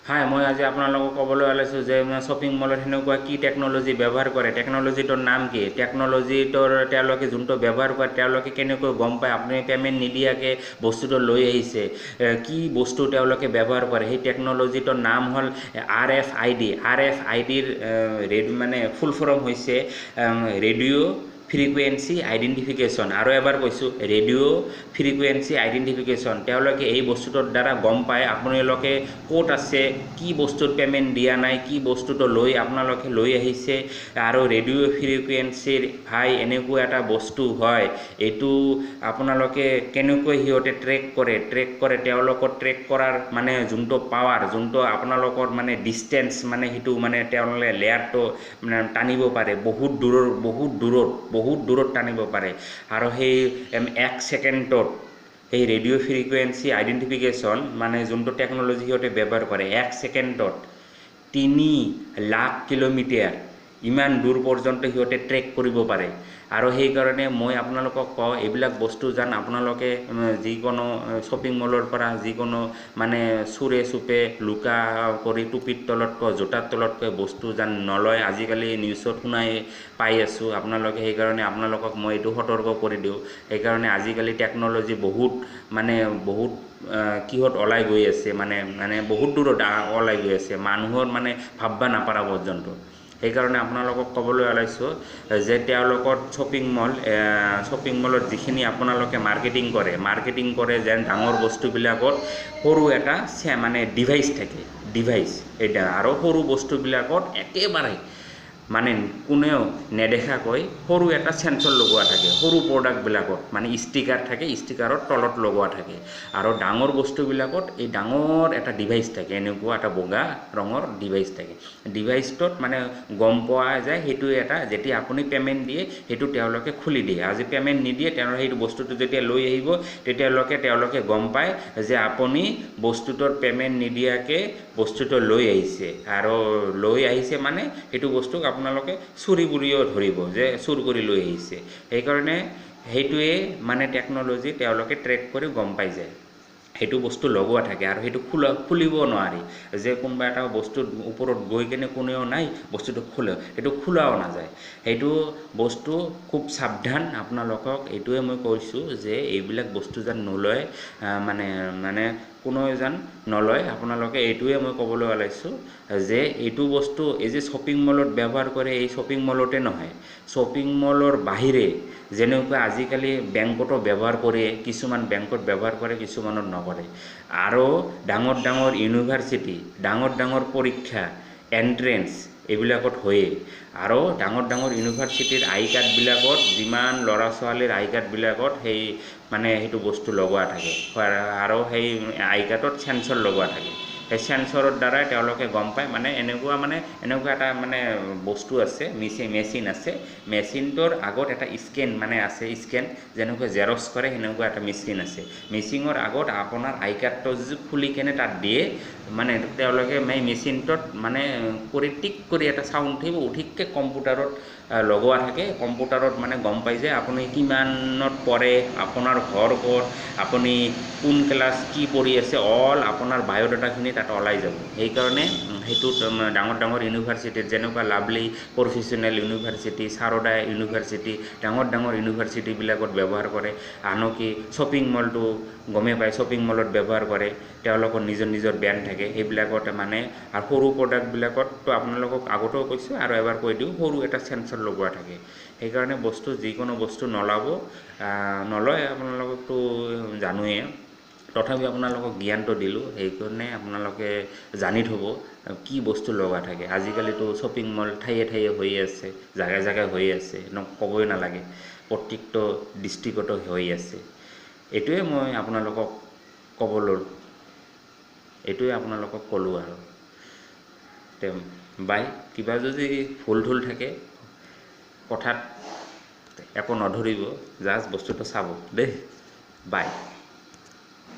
হাই মই আজি আপোনালোকক ক'বলৈ ওলাইছোঁ যে শ্বপিং মলত সেনেকুৱা কি টেকন'লজি ব্যৱহাৰ কৰে, টেকন'লজিটোৰ নাম কি, টেকন'লজিটোৰ তেওঁলোকে যোনটো ব্যৱহাৰ কৰে তেওঁলোকে কেনেকৈ গম পায় আপুনি পে'মেণ্ট নিদিয়াকৈ বস্তুটো লৈ আহিছে, কি বস্তু তেওঁলোকে ব্যৱহাৰ কৰে। সেই টেকন'লজিটোৰ নাম হ'ল RFID। RFIDৰ মানে ফুল ফৰ্ম হৈছে ৰেডিঅ' ফ্ৰিকুৱেঞ্চি আইডেণ্টিফিকেশ্যন। আৰু এবাৰ কৈছোঁ, ৰেডিঅ' ফ্ৰিকুৱেঞ্চি আইডেণ্টিফিকেশ্যন। তেওঁলোকে এই বস্তুটোৰ দ্বাৰা গম পায় আপোনালোকে ক'ত আছে, কি বস্তুত পে'মেণ্ট দিয়া নাই, কি বস্তুটো আপোনালোকে লৈ আহিছে। আৰু ৰেডিঅ' ফ্ৰিকুৱেঞ্চিৰ ভাই এনেকুৱা এটা বস্তু হয়, এইটো আপোনালোকে কেনেকৈ সিহঁতে ট্ৰেক কৰে তেওঁলোকৰ ট্ৰেক কৰাৰ মানে যোনটো পাৱাৰ, যোনটো আপোনালোকৰ মানে ডিষ্টেঞ্চ, মানে সেইটো মানে তেওঁলোকে লেয়াৰটো মানে টানিব পাৰে বহুত দূৰত টানিব পাৰে। আৰু সেই 1 ছেকেণ্ডত সেই ৰেডিঅ' ফ্ৰিকুৱেঞ্চি আইডেণ্টিফিকেশ্যন মানে যোনটো টেকন'লজি সিহঁতে ব্যৱহাৰ কৰে, 1 ছেকেণ্ডত 3 লাখ কিলোমিটাৰ ইমান দূৰ পৰ্যন্ত সিহঁতে ট্ৰেক কৰিব পাৰে। আৰু সেইকাৰণে মই আপোনালোকক কওঁ, এইবিলাক বস্তু যেন আপোনালোকে যিকোনো শ্বপিং মলৰ পৰা যিকোনো মানে চোৰে চুপে লুকা কৰি টুপিৰ তলতকৈ জোতাৰ তলতকৈ বস্তু যেন নলয়। আজিকালি নিউজত শুনাই পাই আছোঁ আপোনালোকে, সেইকাৰণে আপোনালোকক মই এইটো সতৰ্ক কৰি দিওঁ। সেইকাৰণে আজিকালি টেকন'লজি বহুত কিহত ওলাই গৈ আছে, মানে বহুত দূৰত ওলাই গৈ আছে, মানুহৰ মানে ভাবিব নাপাৰা পৰ্যন্ত। সেইকাৰণে আপোনালোকক ক'বলৈ ওলাইছোঁ যে তেওঁলোকৰ শ্বপিং মলত যিখিনি আপোনালোকে মাৰ্কেটিং কৰে যেন ডাঙৰ বস্তুবিলাকত সৰু এটা মানে ডিভাইচ থাকে, এইটা। আৰু সৰু বস্তুবিলাকত একেবাৰে মানে কোনেও নেদেখাকৈ সৰু এটা চেঞ্চৰ লগোৱা থাকে, সৰু প্ৰডাক্টবিলাকত মানে ষ্টিকাৰ থাকে, ষ্টিকাৰৰ তলত লগোৱা থাকে। আৰু ডাঙৰ বস্তুবিলাকত এই ডাঙৰ এটা ডিভাইচ থাকে, এনেকুৱা এটা বগা ৰঙৰ ডিভাইচ থাকে। ডিভাইচটোত মানে গম পোৱা যায় সেইটো এটা, যেতিয়া আপুনি পে'মেণ্ট দিয়ে সেইটো তেওঁলোকে খুলি দিয়ে। আজি পে'মেণ্ট নিদিয়ে তেওঁলোকে সেইটো বস্তুটো যেতিয়া লৈ আহিব তেওঁলোকে গম পায় যে আপুনি বস্তুটোৰ পে'মেণ্ট নিদিয়াকৈ বস্তুটো লৈ আহিছে মানে সেইটো বস্তুক আপোনালোকে চুৰি বুলিও ধৰিব যে চুৰ কৰি লৈ আহিছে। সেইকাৰণে সেইটোৱে মানে টেকন'লজি তেওঁলোকে ট্ৰেক কৰি গম পাই যায়। সেইটো বস্তু লগোৱা থাকে আৰু সেইটো খুলিব নোৱাৰি, যে কোনোবা এটা বস্তুৰ ওপৰত গৈ কেনে কোনেও নাই বস্তুটো সেইটো খোলাও নাযায়। সেইটো বস্তু খুব সাৱধান। আপোনালোকক এইটোৱে মই কৈছোঁ যে এইবিলাক বস্তু যেন নলয়, মানে কোনো যেন নলয়। আপোনালোকে এইটোৱে মই ক'বলৈ ওলাইছোঁ যে এইটো বস্তু এই যে শ্বপিং মলত ব্যৱহাৰ কৰে, এই শ্বপিং মলতে নহয়, শ্বপিং মলৰ বাহিৰে যেনেকুৱা আজিকালি বেংকতো ব্যৱহাৰ কৰে, কিছুমান বেংকত ব্যৱহাৰ কৰে, কিছুমানত নকৰে। আৰু ডাঙৰ ইউনিভাৰ্চিটি, ডাঙৰ পৰীক্ষা এণ্ট্ৰেঞ্চ এইবিলাকত হয়েই। আৰু ডাঙৰ ইউনিভাৰ্চিটিৰ আই কাৰ্ডবিলাকত যিমান ল'ৰা ছোৱালীৰ আই কাৰ্ডবিলাকত সেইটো বস্তু লগোৱা থাকে। আৰু সেই আই কাৰ্ডত চেঞ্চৰ লগোৱা থাকে। সেই চেঞ্চৰৰ দ্বাৰাই তেওঁলোকে গম পায়। এনেকুৱা এটা বস্তু আছে, মেচিন আছে। মেচিনটোৰ আগত এটা স্কেন স্কেন যেনেকৈ জেৰক্স কৰে সেনেকুৱা এটা মেচিন আছে। মেচিনৰ আগত আপোনাৰ আই কাৰ্ডটো যদি খুলি কেনে তাত দিয়ে, তেওঁলোকে মেচিনটোত টিক কৰি এটা চাউণ্ড উঠিব, উঠিকৈ কম্পিউটাৰত লগোৱা থাকে। কম্পিউটাৰত গম পাই যে আপুনি কিমানত পঢ়ে, আপোনাৰ ঘৰ ক'ত, আপুনি কোন ক্লাছ কি পঢ়ি আছে, আপোনাৰ বায়'ডাটাখিনি তাত ওলাই যাব। সেইকাৰণে সেইটোত ডাঙৰ ইউনিভাৰ্চিটিত যেনেকুৱা লাভলী প্ৰফেচনেল ইউনিভাৰ্চিটি, সাৰদা ইউনিভাৰ্চিটি, ডাঙৰ ইউনিভাৰ্চিটিবিলাকত ব্যৱহাৰ কৰে। আনকি শ্বপিং মলটো গমেই পায়, শ্বপিং মলত ব্যৱহাৰ কৰে। তেওঁলোকৰ নিজৰ ব্ৰেণ্ড থাকে, সেইবিলাকত আৰু সৰু প্ৰডাক্টবিলাকততো আপোনালোকক আগতেও কৈছোঁ আৰু এবাৰ কৈ দিওঁ, সৰু এটা চেঞ্চৰ লগোৱা থাকে। সেইকাৰণে যিকোনো বস্তু নলয়। আপোনালোকতো জানোৱেই, তথাপি আপোনালোকক জ্ঞানটো দিলোঁ। সেইকাৰণে আপোনালোকে জানি থ'ব কি বস্তু লগোৱা থাকে। আজিকালিতো শ্বপিং মল ঠায়ে হৈ আছে, জাগাই হৈ আছে, ক'বই নালাগে, প্ৰত্যেকটো ডিষ্ট্ৰিক্টতো হৈ আছে। এইটোৱে মই আপোনালোকক ক'লোঁ আৰু বাই। কিবা যদি ভুল থাকে কথাত একো নধৰিব, জাষ্ট বস্তুটো চাব দেই। বাই।